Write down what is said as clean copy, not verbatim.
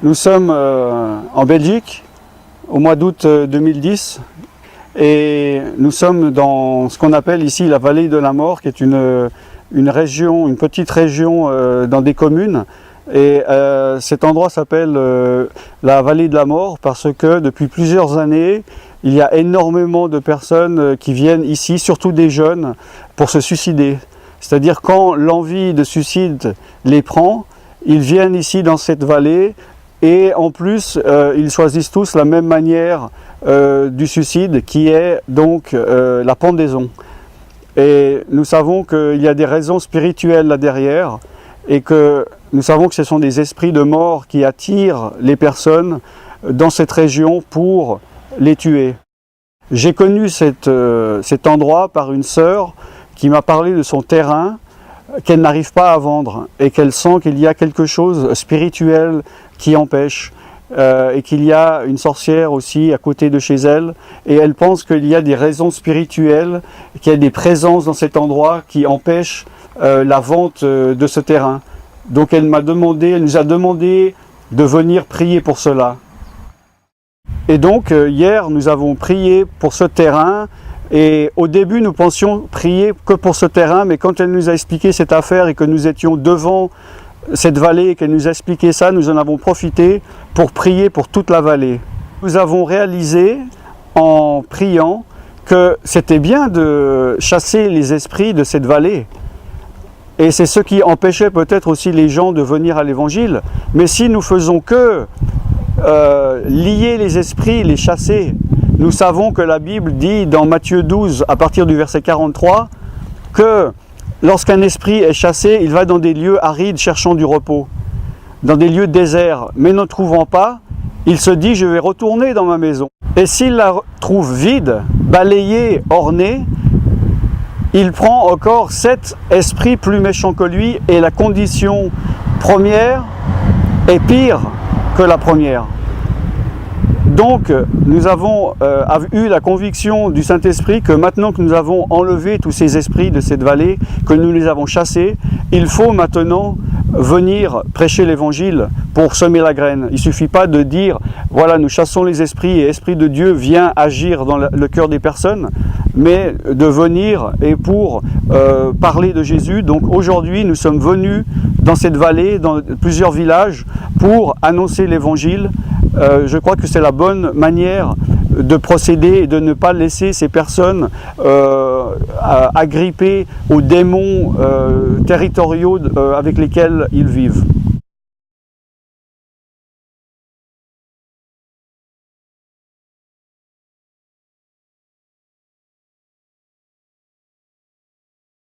Nous sommes en Belgique au mois d'août 2010 et nous sommes dans ce qu'on appelle ici la vallée de la mort, qui est une région, une petite région dans des communes. Et cet endroit s'appelle la vallée de la mort parce que depuis plusieurs années, il y a énormément de personnes qui viennent ici, surtout des jeunes, pour se suicider. C'est-à-dire quand l'envie de suicide les prend, ils viennent ici dans cette vallée et en plus ils choisissent tous la même manière du suicide qui est donc la pendaison. Et nous savons qu'il y a des raisons spirituelles là derrière et que nous savons que ce sont des esprits de mort qui attirent les personnes dans cette région pour les tuer. J'ai connu cet endroit par une sœur qui m'a parlé de son terrain qu'elle n'arrive pas à vendre et qu'elle sent qu'il y a quelque chose spirituel qui empêche et qu'il y a une sorcière aussi à côté de chez elle et elle pense qu'il y a des raisons spirituelles, qu'il y a des présences dans cet endroit qui empêchent la vente de ce terrain. Donc elle nous a demandé de venir prier pour cela. Et donc hier nous avons prié pour ce terrain et au début nous pensions prier que pour ce terrain, mais quand elle nous a expliqué cette affaire et que nous étions devant cette vallée et qu'elle nous a expliqué ça, nous en avons profité pour prier pour toute la vallée. Nous avons réalisé en priant que c'était bien de chasser les esprits de cette vallée. Et c'est ce qui empêchait peut-être aussi les gens de venir à l'évangile. Mais si nous faisons que lier les esprits, les chasser, nous savons que la Bible dit dans Matthieu 12, à partir du verset 43, que lorsqu'un esprit est chassé, il va dans des lieux arides cherchant du repos, dans des lieux déserts, mais ne trouvant pas, il se dit « je vais retourner dans ma maison ». Et s'il la trouve vide, balayée, ornée, il prend encore 7 esprits plus méchants que lui et la condition première est pire que la première. Donc nous avons eu la conviction du Saint-Esprit que maintenant que nous avons enlevé tous ces esprits de cette vallée, que nous les avons chassés, il faut maintenant venir prêcher l'évangile pour semer la graine. Il ne suffit pas de dire voilà, nous chassons les esprits et l'Esprit de Dieu vient agir dans le cœur des personnes, mais de venir et pour parler de Jésus. Donc aujourd'hui nous sommes venus dans cette vallée, dans plusieurs villages, pour annoncer l'évangile. Je crois que c'est la bonne manière de procéder et de ne pas laisser ces personnes agrippées aux démons territoriaux avec lesquels ils vivent.